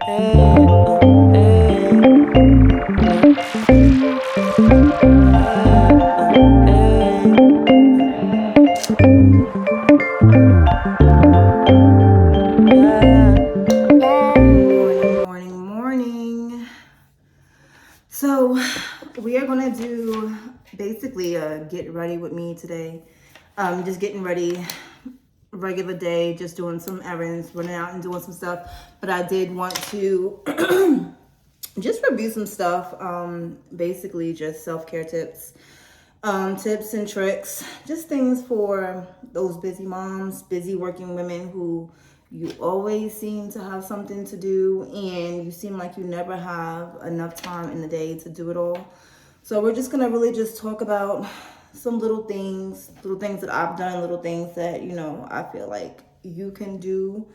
Morning. So we are gonna do basically a get ready with me today. Just getting ready, regular day, just doing some errands, running out and doing some stuff. But I did want to just review some stuff. Basically just self-care tips. Tips and tricks, just things for those busy moms, busy working women who you always seem to have something to do and you seem like you never have enough time in the day to do it all. So we're just gonna really just talk about some little things that I've done, little things that, you know, I feel like you can do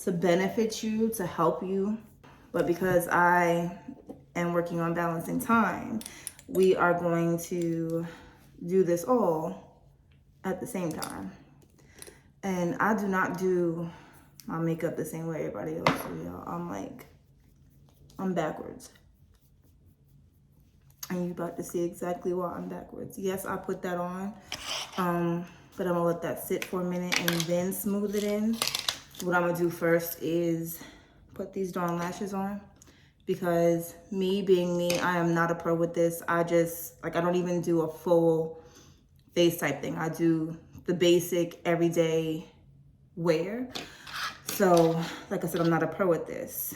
to benefit you, to help you. But because I am working on balancing time, we are going to do this all at the same time. And I do not do my makeup the same way everybody else do, y'all. I'm backwards. And you about to see exactly why I'm backwards. Yes, I put that on, but I'm gonna let that sit for a minute and then smooth it in. What I'm gonna do first is put these darn lashes on, because me being me, I am not a pro with this. I don't even do a full face type thing. I do the basic everyday wear. So, like I said, I'm not a pro at this.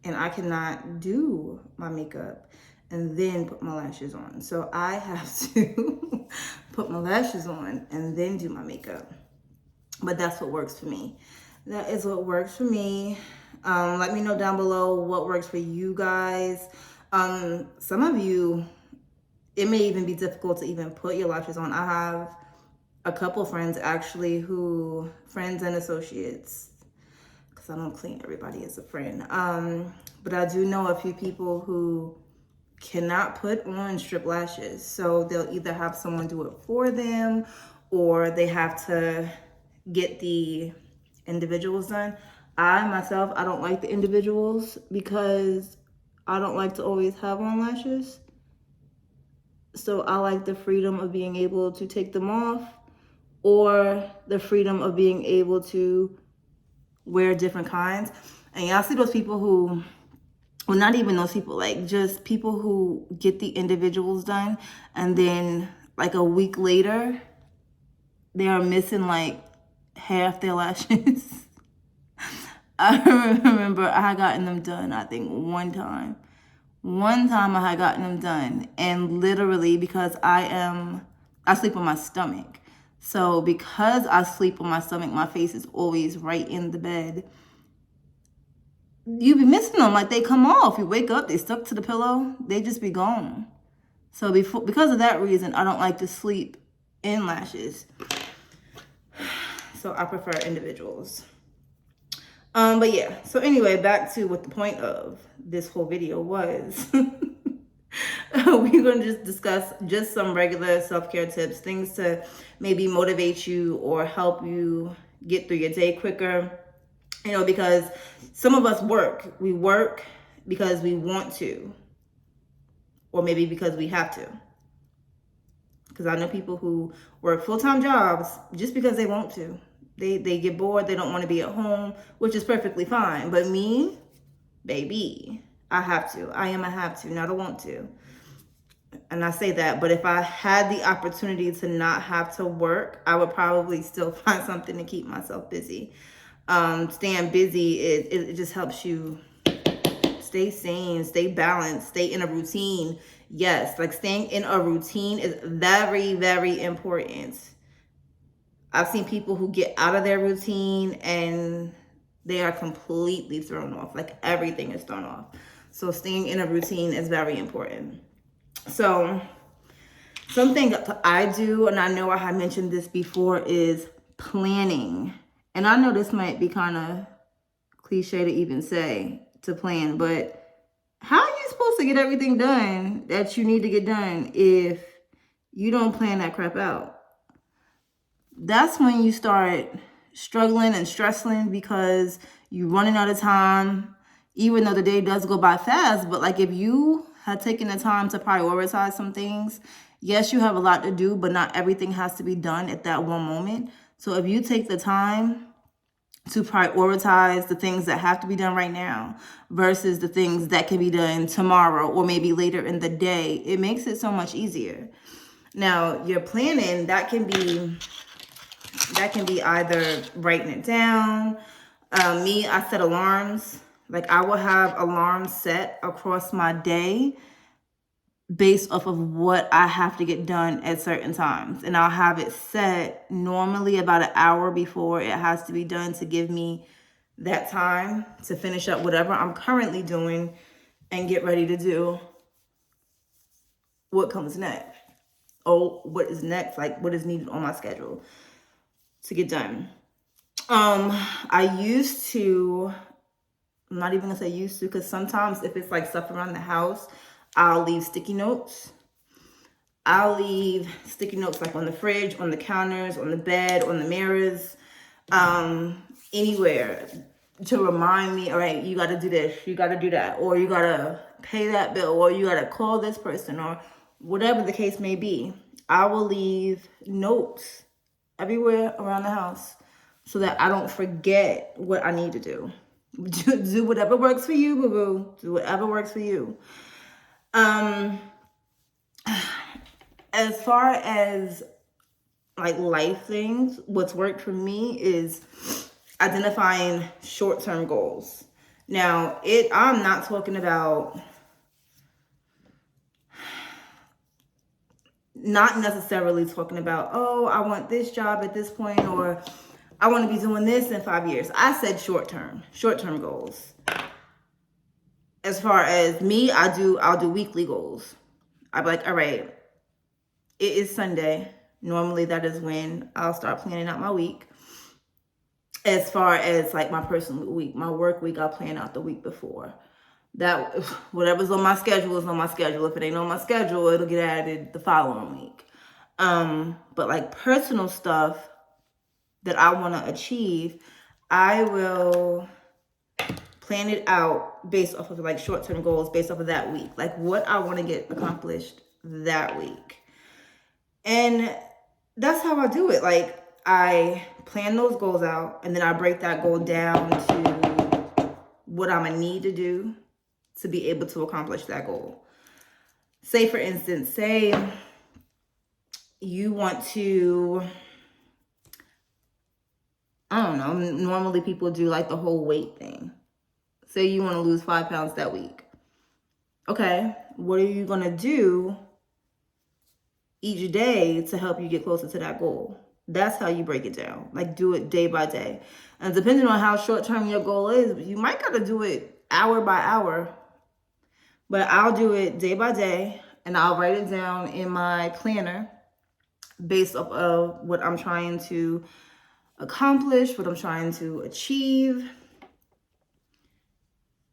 And I cannot do my makeup and then put my lashes on. So I have to put my lashes on and then do my makeup. But that's what works for me. That is what works for me. Let me know down below what works for you guys. Some of you, it may even be difficult to even put your lashes on. I have a couple friends actually friends and associates, because I don't claim everybody as a friend. But I do know a few people who cannot put on strip lashes. So they'll either have someone do it for them or they have to get the individuals done. I myself, I don't like the individuals because I don't like to always have on lashes. So I like the freedom of being able to take them off, or the freedom of being able to wear different kinds. And y'all see those people who, well, not even those people, like just people who get the individuals done and then like a week later, they are missing like half their lashes. I remember I had gotten them done, I think one time I had gotten them done, and literally because I sleep on my stomach. So because I sleep on my stomach, my face is always right in the bed. You be missing them, like they come off. You wake up, they stuck to the pillow, they just be gone. So because of that reason, I don't like to sleep in lashes. So I prefer individuals. But yeah, so anyway, back to what the point of this whole video was. We're going to just discuss just some regular self-care tips, things to maybe motivate you or help you get through your day quicker. You know, because some of us work. We work because we want to, or maybe because we have to. Because I know people who work full-time jobs just because they want to. They get bored, they don't want to be at home, which is perfectly fine. But me, baby, I have to. I am a have to, not a want to. And I say that, but if I had the opportunity to not have to work, I would probably still find something to keep myself busy. Staying busy, it just helps you stay sane, stay balanced, stay in a routine. Yes, like staying in a routine is very, very important. I've seen people who get out of their routine and they are completely thrown off. Like everything is thrown off. So staying in a routine is very important. So something that I do, and I know I had mentioned this before, is planning. And I know this might be kind of cliche to even say, to plan, but how are you supposed to get everything done that you need to get done if you don't plan that crap out? That's when you start struggling and stressing because you're running out of time. even though the day does go by fast, but like if you had taken the time to prioritize some things, yes, you have a lot to do, but not everything has to be done at that one moment. So if you take the time to prioritize the things that have to be done right now versus the things that can be done tomorrow or maybe later in the day, it makes it so much easier. Now, your planning, that can be either writing it down. Me, I set alarms. Like I will have alarms set across my day based off of what I have to get done at certain times. And I'll have it set normally about an hour before it has to be done to give me that time to finish up whatever I'm currently doing and get ready to do what comes next. Or what is next, like what is needed on my schedule to get done. I used to, I'm not even gonna say used to, because sometimes if it's like stuff around the house, I'll leave sticky notes. I'll leave sticky notes like on the fridge, on the counters, on the bed, on the mirrors, anywhere to remind me, all right, you got to do this, you got to do that, or you got to pay that bill, or you got to call this person, or whatever the case may be. I will leave notes everywhere around the house so that I don't forget what I need to do. Do whatever works for you, boo-boo. Do whatever works for you. As far as like life things, what's worked for me is identifying short-term goals. Now, I'm not talking about, not necessarily talking about, oh, I want this job at this point, or I want to be doing this in 5 years. I said short-term goals. As far as me, I'll do weekly goals. I'll be like, all right, it is Sunday. Normally that is when I'll start planning out my week. As far as like my personal week, my work week, I'll plan out the week before. That whatever's on my schedule is on my schedule. If it ain't on my schedule, it'll get added the following week. But like personal stuff that I want to achieve, I will plan it out based off of like short-term goals, based off of that week, like what I want to get accomplished that week. And that's how I do it. Like I plan those goals out, and then I break that goal down to what I'm gonna need to do to be able to accomplish that goal. Say for instance, say you want to, I don't know, normally people do like the whole weight thing. Say you want to lose 5 pounds that week. Okay, what are you going to do each day to help you get closer to that goal? That's how you break it down. Like do it day by day. And depending on how short-term your goal is, you might got to do it hour by hour. But I'll do it day by day, and I'll write it down in my planner based off of what I'm trying to accomplish, what I'm trying to achieve,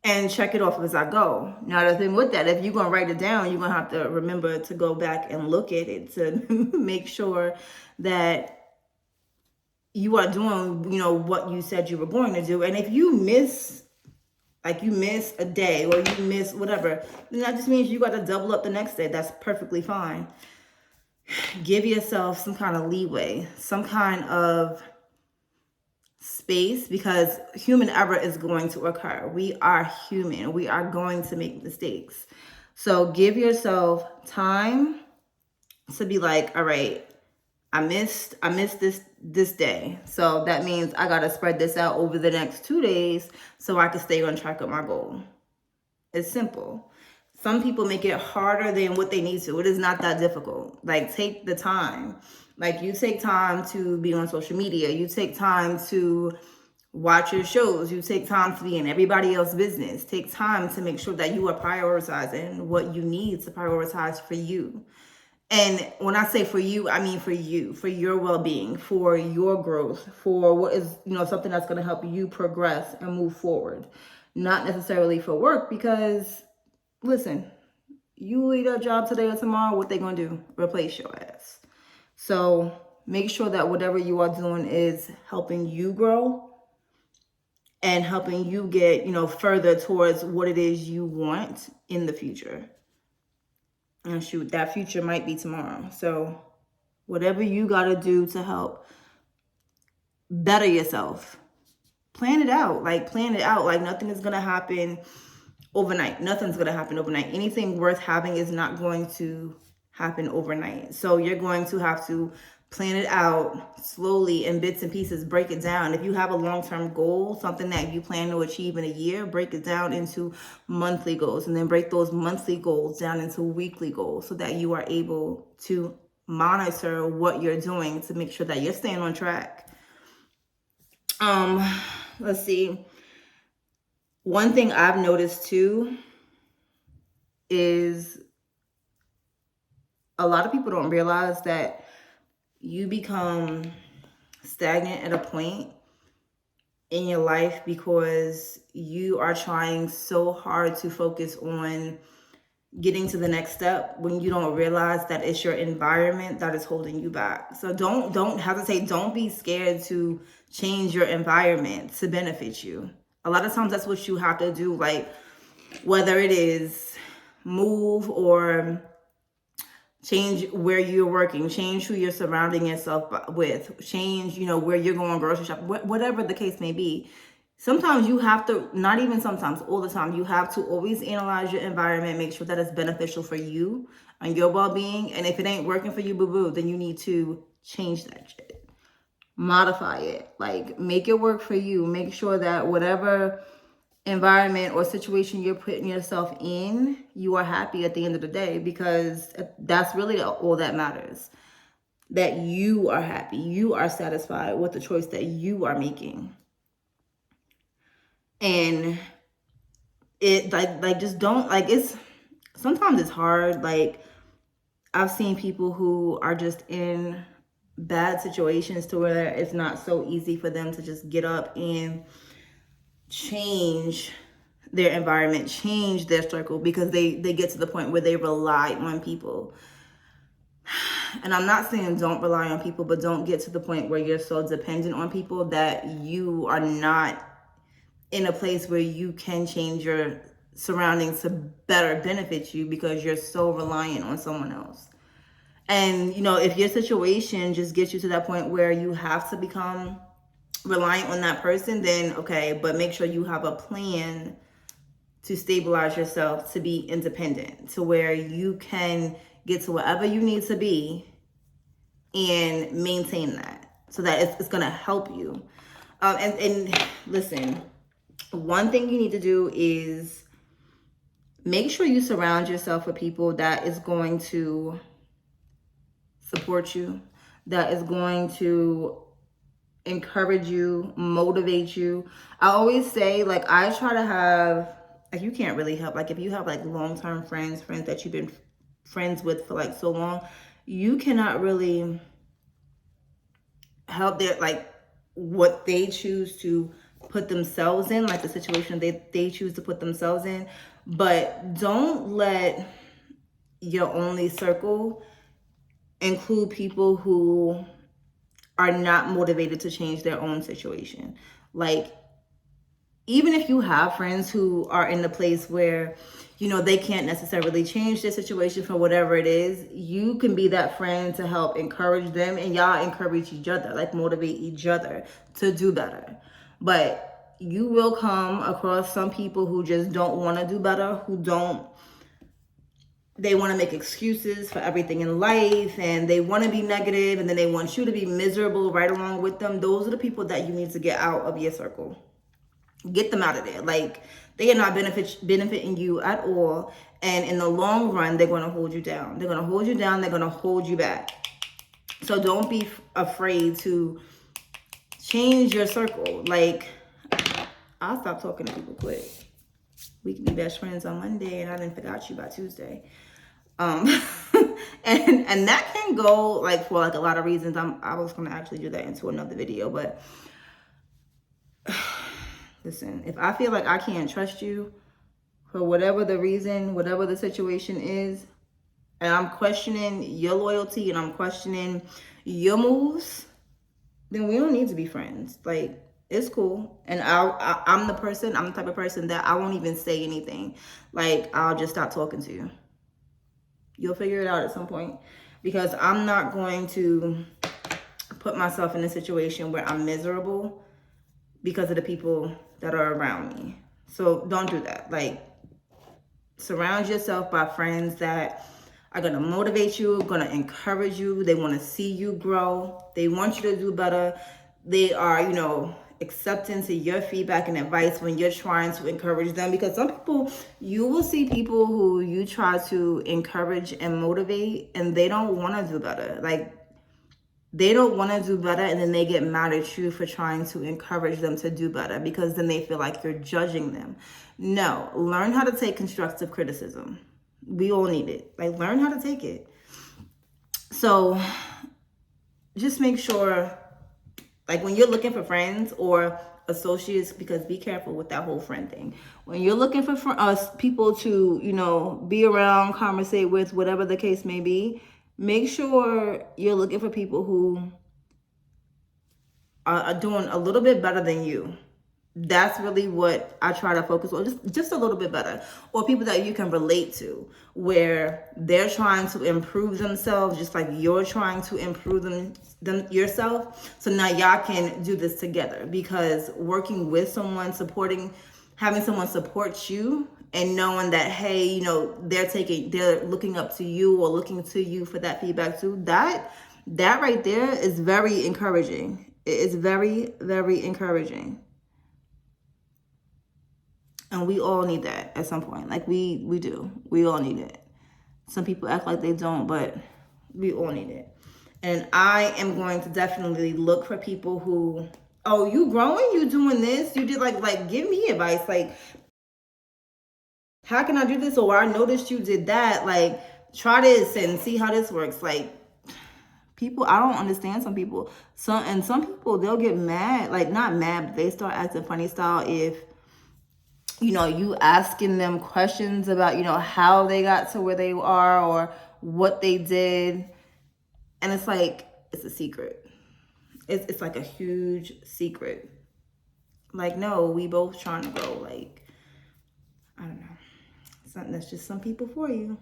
and check it off as I go. Now, the thing with that, if you're going to write it down, you're going to have to remember to go back and look at it to make sure that you are doing, what you said you were going to do. And if you miss a day or you miss whatever, then that just means you got to double up the next day. That's perfectly fine. Give yourself some kind of leeway, some kind of space, because human error is going to occur. We are human. We are going to make mistakes. So give yourself time to be like, all right, I missed this day. So that means I got to spread this out over the next 2 days so I can stay on track of my goal. It's simple. Some people make it harder than what they need to. It is not that difficult. Like, take the time. Like, you take time to be on social media. You take time to watch your shows. You take time to be in everybody else's business. Take time to make sure that you are prioritizing what you need to prioritize for you. And when I say for you, I mean for you, for your well-being, for your growth, for what is, something that's going to help you progress and move forward. Not necessarily for work, because, listen, you leave that job today or tomorrow, what they going to do? Replace your ass. So make sure that whatever you are doing is helping you grow and helping you get, further towards what it is you want in the future. And shoot, that future might be tomorrow. So whatever you got to do to help better yourself, plan it out. Like nothing is going to happen overnight. Nothing's going to happen overnight. Anything worth having is not going to happen overnight. So you're going to have to plan it out slowly in bits and pieces, break it down. If you have a long-term goal, something that you plan to achieve in a year, break it down into monthly goals, and then break those monthly goals down into weekly goals so that you are able to monitor what you're doing to make sure that you're staying on track. Let's see. One thing I've noticed too is a lot of people don't realize that you become stagnant at a point in your life because you are trying so hard to focus on getting to the next step when you don't realize that it's your environment that is holding you back. So don't hesitate. Don't be scared to change your environment to benefit you. A lot of times that's what you have to do, like whether it is move or change where you're working, change who you're surrounding yourself with, change, where you're going grocery shop, whatever the case may be. Sometimes you have to, not even sometimes, all the time, you have to always analyze your environment, make sure that it's beneficial for you and your well-being. And if it ain't working for you, boo-boo, then you need to change that shit. Modify it. Like, make it work for you. Make sure that whatever environment or situation you're putting yourself in, you are happy at the end of the day, because that's really all that matters. That you are happy. You are satisfied with the choice that you are making. And it just don't, sometimes it's hard. Like, I've seen people who are just in bad situations to where it's not so easy for them to just get up and change their environment, change their circle, because they get to the point where they rely on people. And I'm not saying don't rely on people, but don't get to the point where you're so dependent on people that you are not in a place where you can change your surroundings to better benefit you because you're so reliant on someone else. And, if your situation just gets you to that point where you have to become reliant on that person, then okay, but make sure you have a plan to stabilize yourself, to be independent, to where you can get to wherever you need to be and maintain that, so that it's going to help you. And listen, one thing you need to do is make sure you surround yourself with people that is going to support you, that is going to encourage you, motivate you. I always say, I try to have, you can't really help, if you have long-term friends that you've been friends with for so long, you cannot really help their what they choose to put themselves in, the situation they choose to put themselves in. But don't let your only circle include people who are not motivated to change their own situation. Even if you have friends who are in the place where, they can't necessarily change their situation for whatever it is, you can be that friend to help encourage them, and y'all encourage each other, motivate each other to do better. But you will come across some people who just don't want to do better, they want to make excuses for everything in life, and they want to be negative, and then they want you to be miserable right along with them. Those are the people that you need to get out of your circle. Get them out of there. They are not benefiting you at all. And in the long run, they're going to hold you down. They're going to hold you down. They're going to hold you back. So don't be afraid to change your circle. I'll stop talking to people quick. We can be best friends on Monday, and I didn't forgot you by Tuesday. And that can go for a lot of reasons. I was going to actually do that into another video, but listen, if I feel like I can't trust you for whatever the reason, whatever the situation is, and I'm questioning your loyalty and I'm questioning your moves, then we don't need to be friends. It's cool. And I'm the type of person that I won't even say anything. Like, I'll just stop talking to you. You'll figure it out at some point. Because I'm not going to put myself in a situation where I'm miserable because of the people that are around me. So don't do that. Like, surround yourself by friends that are going to motivate you, going to encourage you. They want to see you grow. They want you to do better. They are, accepting to your feedback and advice when you're trying to encourage them. Because some people, you will see people who you try to encourage and motivate, and they don't want to do better. Like, they don't want to do better, and then they get mad at you for trying to encourage them to do better because then they feel like you're judging them. No, learn how to take constructive criticism. We all need it. Like, learn how to take it. So just make sure, like, when you're looking for friends or associates, because be careful with that whole friend thing. When you're looking for people to, be around, conversate with, whatever the case may be, make sure you're looking for people who are doing a little bit better than you. That's really what I try to focus on, just a little bit better. Or people that you can relate to, where they're trying to improve themselves just like you're trying to improve them yourself. So now y'all can do this together, because working with someone, having someone support you and knowing that, hey, they're looking up to you or looking to you for that feedback too, that right there is very encouraging. It is very, very encouraging. And we all need that at some point. Like, we do. We all need it. Some people act like they don't, but we all need it. And I am going to definitely look for people who, oh, you growing? You doing this? You did like give me advice. Like, how can I do this? Or I noticed you did that. Like, try this and see how this works. Like, people, I don't understand some people. Some people, they'll get mad. Like, not mad, but they start acting funny style if you asking them questions about, how they got to where they are or what they did. And it's like, it's a secret. It's like a huge secret. Like, no, we both trying to grow. Like, I don't know. That's just some people for you.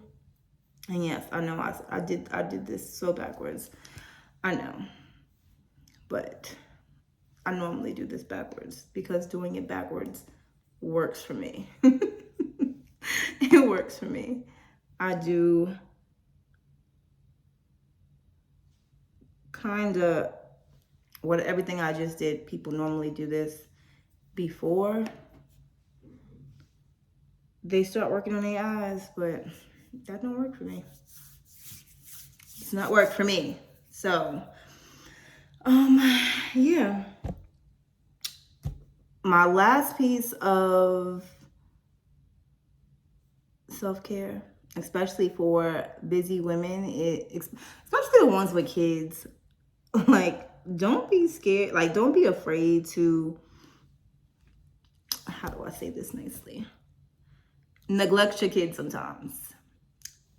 And yes, I know I did this so backwards. I know. But I normally do this backwards because doing it backwards works for me. It works for me. I do kind of everything I just did. People normally do this before they start working on their eyes, but that don't work for me. It's not work for me. So, yeah. My last piece of self-care, especially for busy women, especially the ones with kids, like, don't be scared. Like, don't be afraid to, how do I say this nicely? Neglect your kids sometimes.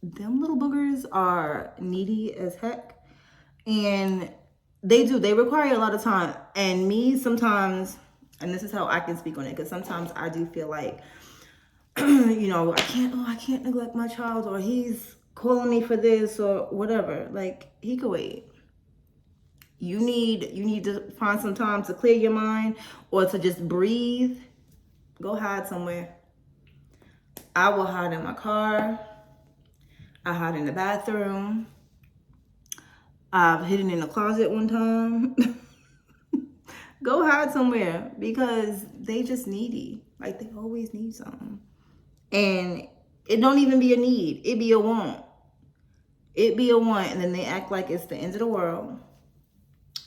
Them little boogers are needy as heck. And they require a lot of time. And me sometimes, and this is how I can speak on it, because sometimes I do feel like, I can't neglect my child, or he's calling me for this or whatever. Like, he could wait. You need to find some time to clear your mind or to just breathe. Go hide somewhere. I will hide in my car. I hide in the bathroom. I've hidden in the closet one time. Go hide somewhere, because they just needy. Like, they always need something. And it don't even be a need. It be a want. It be a want. And then they act like it's the end of the world.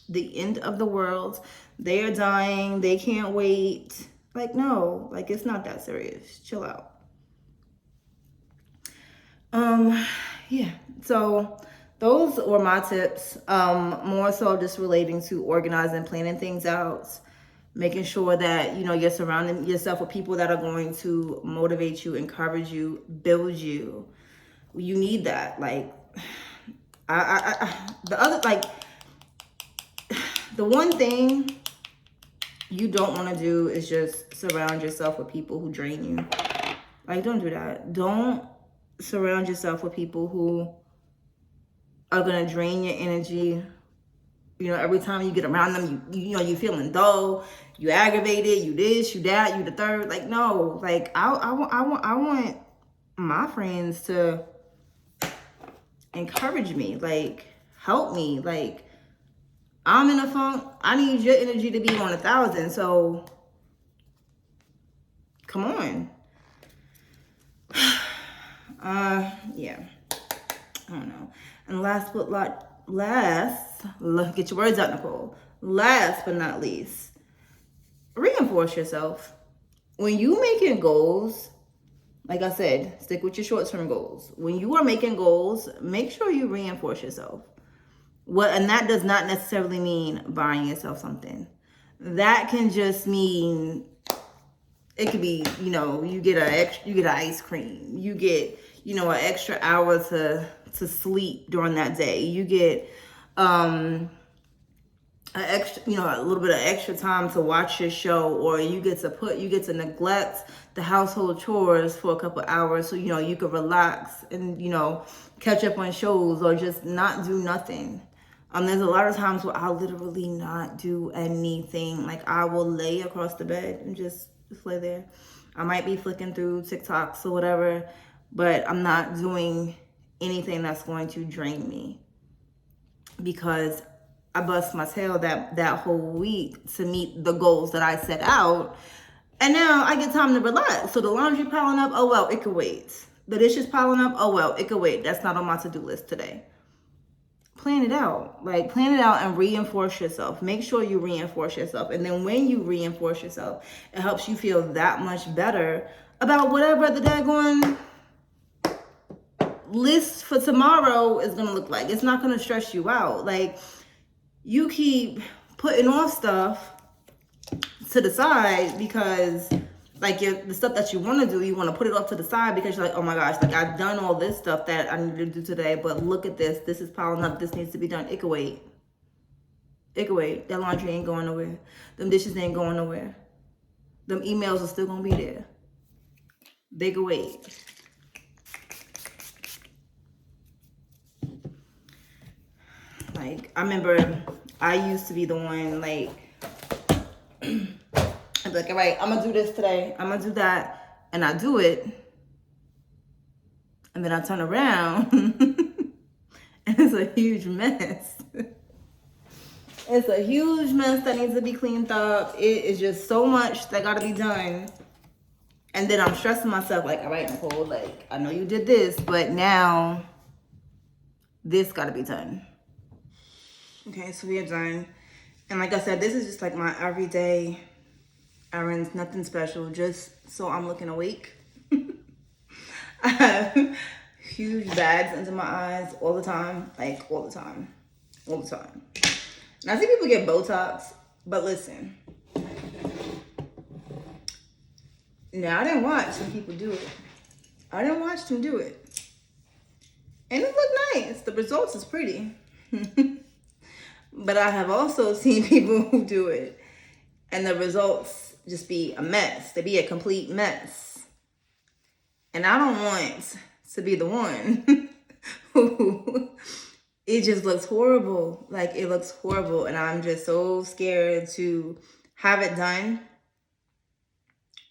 The end of the world. They are dying. They can't wait. Like, no. Like, it's not that serious. Chill out. Yeah. So those were my tips. More so just relating to organizing, planning things out, making sure that, you're surrounding yourself with people that are going to motivate you, encourage you, build you. You need that. Like, the one thing you don't want to do is just surround yourself with people who drain you. Like, don't do that. Don't surround yourself with people who are going to drain your energy. You know, every time you get around them, you know, you feeling dull, you aggravated, you this, you that, you the third. Like, no, like I want my friends to encourage me, like help me. Like, I'm in a funk. I need your energy to be on 1,000. So come on. Yeah. I don't know. And get your words out, Nicole. Last but not least, reinforce yourself. When you making goals, like I said, stick with your short-term goals. When you are making goals, make sure you reinforce yourself. And that does not necessarily mean buying yourself something. That can just mean, it could be, you know, you get an ice cream. You get, you know, an extra hour to sleep during that day. You get a little bit of extra time to watch your show, or you get to neglect the household chores for a couple hours so, you know, you can relax and, you know, catch up on shows, or just not do nothing. There's a lot of times where I'll literally not do anything. Like, I will lay across the bed and just lay there. I might be flicking through TikToks or whatever, but I'm not doing anything that's going to drain me, because I bust my tail that whole week to meet the goals that I set out. And now I get time to relax. So the laundry piling up, oh well, it could wait. The dishes piling up, oh well, it could wait. That's not on my to-do list today. Plan it out. Like, plan it out and reinforce yourself. Make sure you reinforce yourself. And then when you reinforce yourself, it helps you feel that much better about whatever the daggone list for tomorrow is going to look like. It's not going to stress you out. Like, you keep putting off stuff to the side because, like, the stuff that you want to do, you want to put it off to the side because you're like, oh my gosh, like, I've done all this stuff that I need to do today, but look at this. This is piling up. This needs to be done. It could wait. It could wait. That laundry ain't going nowhere. Them dishes ain't going nowhere. Them emails are still going to be there. They could wait. Like, I remember I used to be the one, like, I'd be like, all right, I'm going to do this today. I'm going to do that. And I do it. And then I turn around. And it's a huge mess. It's a huge mess that needs to be cleaned up. It is just so much that got to be done. And then I'm stressing myself, like, all right, Nicole, like, I know you did this, but now this got to be done. Okay, so we are done. And like I said, this is just like my everyday errands, nothing special, just so I'm looking awake. I have huge bags under my eyes all the time, like all the time. And I see people get Botox, but listen. Now, I didn't watch some people do it. I didn't watch them do it. And it looked nice. The results is pretty. But I have also seen people who do it, and the results just be a mess. They be a complete mess. And I don't want to be the one who it just looks horrible. Like, it looks horrible. And I'm just so scared to have it done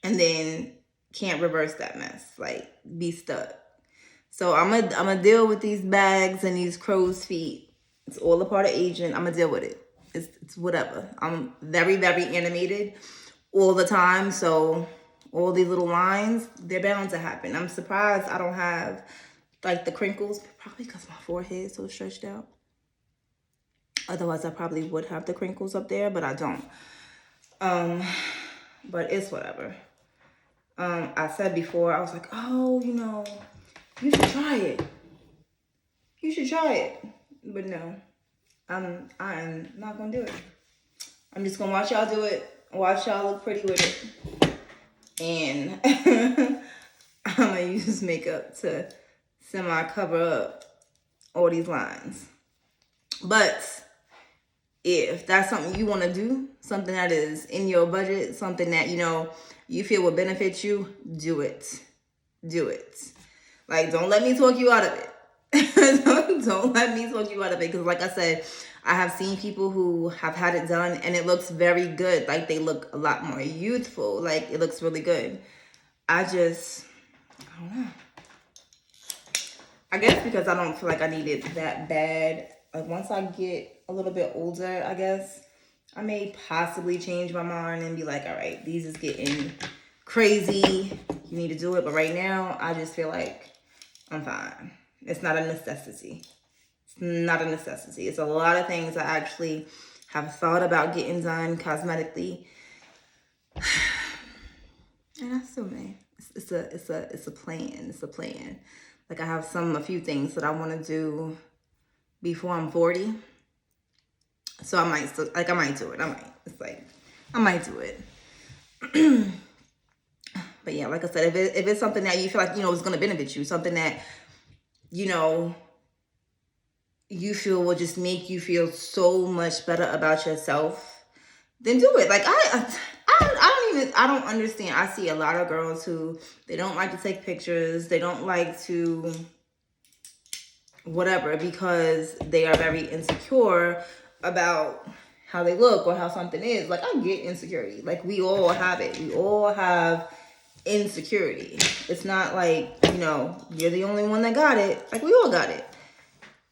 and then can't reverse that mess. Like, be stuck. So I'm gonna deal with these bags and these crow's feet. It's all a part of aging. I'm gonna deal with it. It's whatever. I'm very, very animated all the time. So all these little lines, they're bound to happen. I'm surprised I don't have like the crinkles, probably because my forehead is so stretched out. Otherwise, I probably would have the crinkles up there, but I don't. But it's whatever. I said before, I was like, oh, you know, you should try it. You should try it. But no, I am not gonna do it. I'm just gonna watch y'all do it. Watch y'all look pretty with it. And I'm gonna use makeup to semi cover up all these lines. But if that's something you want to do, something that is in your budget, something that, you know, you feel will benefit you, do it. Do it. Like, don't let me talk you out of it. Don't let me talk you out of it. Because like I said, I have seen people who have had it done and it looks very good. Like, they look a lot more youthful. Like, it looks really good. I don't know. I guess because I don't feel like I need it that bad. Like, once I get a little bit older, I guess I may possibly change my mind and be like, all right, these is getting crazy. You need to do it. But right now, I just feel like I'm fine. It's not a necessity. It's not a necessity. It's a lot of things I actually have thought about getting done cosmetically. And I still may. It's a plan. It's a plan. Like, I have a few things that I want to do before I'm 40. So I might do it. I might do it. But yeah, like I said, if it's something that you feel like, you know, is going to benefit you, something that, you know, you feel will just make you feel so much better about yourself, then do it. Like, I don't understand. I see a lot of girls who, they don't like to take pictures. They don't like to whatever, because they are very insecure about how they look or how something is. Like, I get insecurity. Like, we all have it. We all have insecurity. It's not like, you know, you're the only one that got it. Like, we all got it.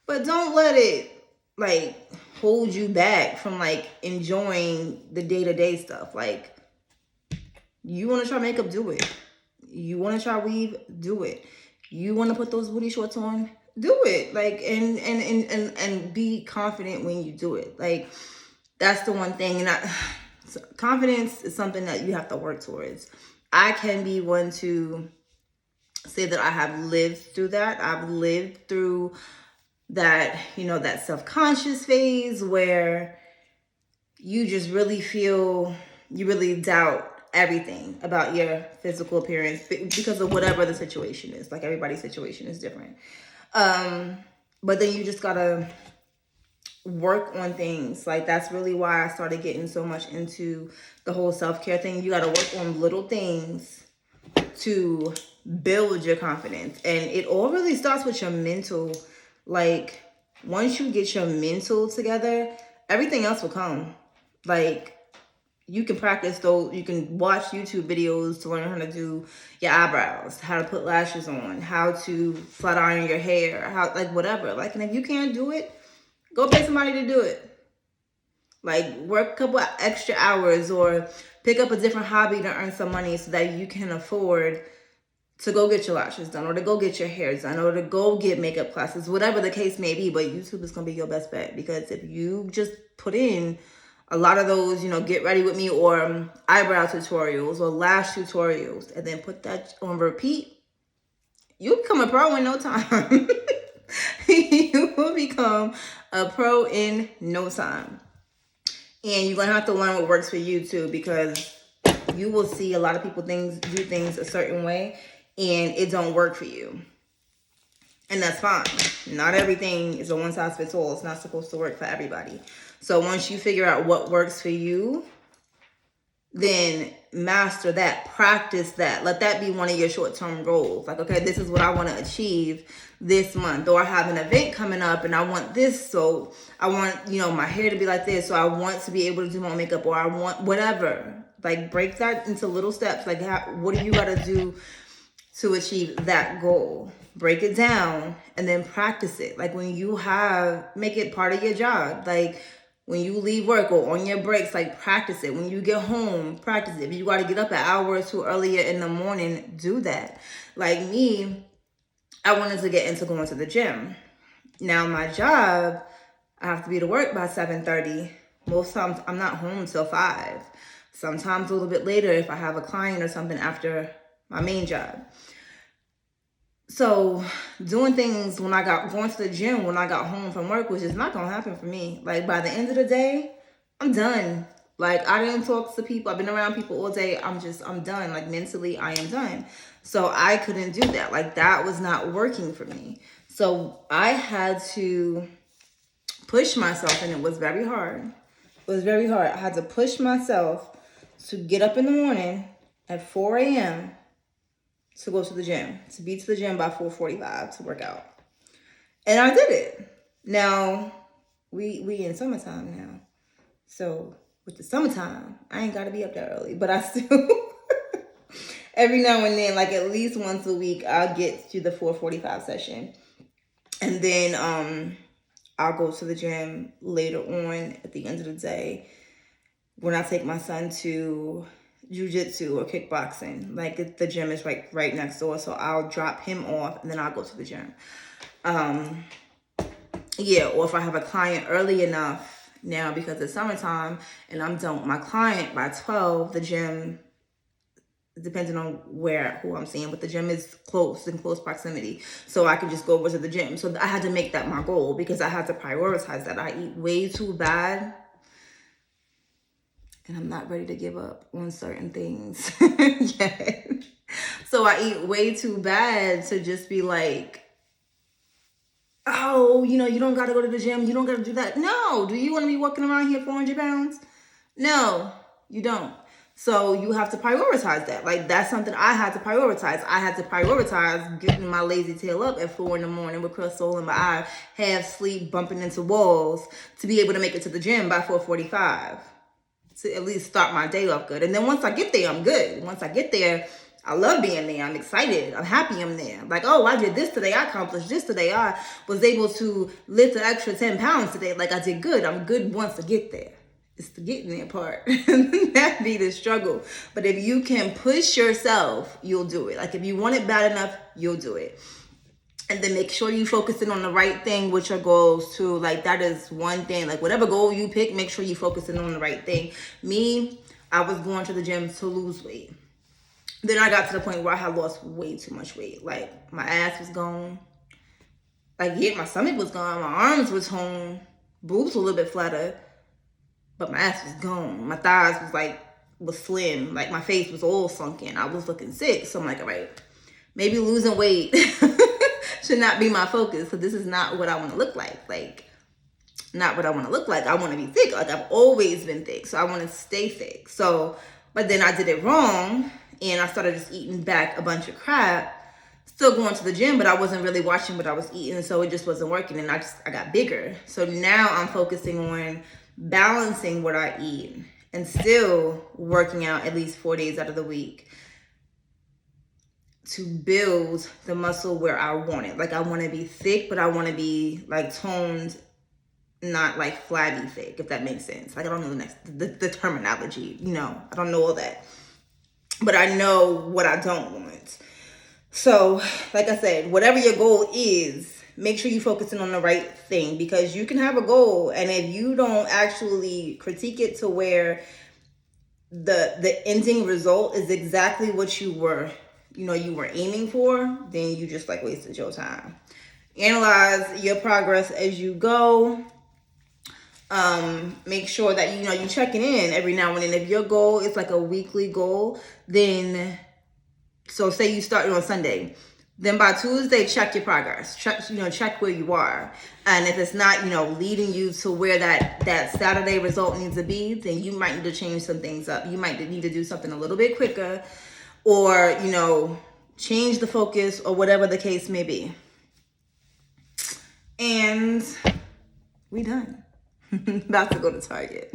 But don't let it, like, hold you back from, like, enjoying the day-to-day stuff. Like, you want to try makeup, do it. You want to try weave, do it. You want to put those booty shorts on, do it. Like, and be confident when you do it. Like, that's the one thing. And confidence is something that you have to work towards. I can be one to say that I have lived through that. I've lived through that, you know, that self-conscious phase where you just really feel, you really doubt everything about your physical appearance because of whatever the situation is. Like, everybody's situation is different. But then you just gotta work on things. Like, that's really why I started getting so much into the whole self-care thing. You gotta work on little things to build your confidence. And it all really starts with your mental. Like, once you get your mental together, everything else will come. Like, you can practice though. You can watch YouTube videos to learn how to do your eyebrows, how to put lashes on, how to flat iron your hair, how, like, whatever. Like, and if you can't do it, go pay somebody to do it. Like, work a couple extra hours or pick up a different hobby to earn some money so that you can afford to go get your lashes done or to go get your hair done or to go get makeup classes, whatever the case may be. But YouTube is going to be your best bet, because if you just put in a lot of those, you know, get ready with me or eyebrow tutorials or lash tutorials and then put that on repeat, you become a pro in no time. You will become a pro in no time. And you're going to have to learn what works for you too, because you will see a lot of people do things a certain way and it don't work for you. And that's fine. Not everything is a one size fits all. It's not supposed to work for everybody. So once you figure out what works for you, then master that, practice that. Let that be one of your short-term goals. Like, okay, this is what I want to achieve this month. Or I have an event coming up and I want this. So I want, you know, my hair to be like this. So I want to be able to do my makeup, or I want whatever. Like, break that into little steps. Like, what do you got to do to achieve that goal? Break it down and then practice it. Like, when you make it part of your job. Like, when you leave work or on your breaks, like, practice it. When you get home, practice it. If you got to get up an hour or two earlier in the morning, do that. Like me, I wanted to get into going to the gym. Now, my job, I have to be to work by 7:30. Most times, I'm not home till 5. Sometimes a little bit later if I have a client or something after my main job. So doing things going to the gym when I got home from work was just not going to happen for me. Like, by the end of the day, I'm done. Like, I didn't talk to people. I've been around people all day. I'm done. Like, mentally, I am done. So I couldn't do that. Like, that was not working for me. So I had to push myself, and it was very hard. It was very hard. I had to push myself to get up in the morning at 4 a.m. to go to the gym, to be to the gym by 4:45 to work out. And I did it. Now, we in summertime now. So with the summertime, I ain't got to be up that early. But I still, every now and then, like at least once a week, I'll get to the 4:45 session. And then I'll go to the gym later on at the end of the day when I take my son to jiu-jitsu or kickboxing. Like the gym is right next door, so I'll drop him off and then I'll go to the gym. Yeah, or if I have a client early enough now because it's summertime and I'm done with my client by 12, the gym, depending on who I'm seeing, but the gym is in close proximity, so I can just go over to the gym. So I had to make that my goal because I had to prioritize that. I eat way too bad, and I'm not ready to give up on certain things yet. So I eat way too bad to just be like, oh, you don't got to go to the gym. You don't got to do that. No. Do you want to be walking around here 400 pounds? No, you don't. So you have to prioritize that. Like, that's something I had to prioritize. I had to prioritize getting my lazy tail up at 4 a.m. with crystal in my eye, half sleep, bumping into walls, to be able to make it to the gym by 4:45, to at least start my day off good. And then once I get there, I'm good. Once I get there, I love being there. I'm excited. I'm happy I'm there. Like, oh, I did this today. I accomplished this today. I was able to lift an extra 10 pounds today. Like, I did good. I'm good once I get there. It's the getting there part. That be the struggle. But if you can push yourself, you'll do it. Like, if you want it bad enough, you'll do it. And then make sure you focusing on the right thing with your goals too. Like, that is one thing. Like, whatever goal you pick, make sure you focusing on the right thing. Me, I was going to the gym to lose weight. Then I got to the point where I had lost way too much weight. Like, my ass was gone. Like, yeah, my stomach was gone. My arms was toned. Boobs were a little bit flatter. But my ass was gone. My thighs was slim. Like, my face was all sunken. I was looking sick. So I'm like, all right, maybe losing weight should not be my focus. So this is not what I want to look like. Like, not what I want to look like. I want to be thick. Like, I've always been thick. So I want to stay thick. So, but then I did it wrong. And I started just eating back a bunch of crap. Still going to the gym, but I wasn't really watching what I was eating. So it just wasn't working. And I got bigger. So now I'm focusing on balancing what I eat and still working out at least 4 days out of the week to build the muscle where I want it. Like, I want to be thick, but I want to be like toned, not like flabby thick, if that makes sense. Like, I don't know the terminology, I don't know all that, but I know what I don't want. So, like I said, whatever your goal is, make sure you're focusing on the right thing, because you can have a goal, and if you don't actually critique it to where the ending result is exactly what you were aiming for, then you just wasted your time. Analyze your progress as you go. Make sure that you're checking in every now and then. If your goal is like a weekly goal, then so say you started on Sunday, then by Tuesday, check your progress. Check where you are. And if it's not, leading you to where that Saturday result needs to be, then you might need to change some things up. You might need to do something a little bit quicker, or, change the focus, or whatever the case may be. And we done. About to go to Target.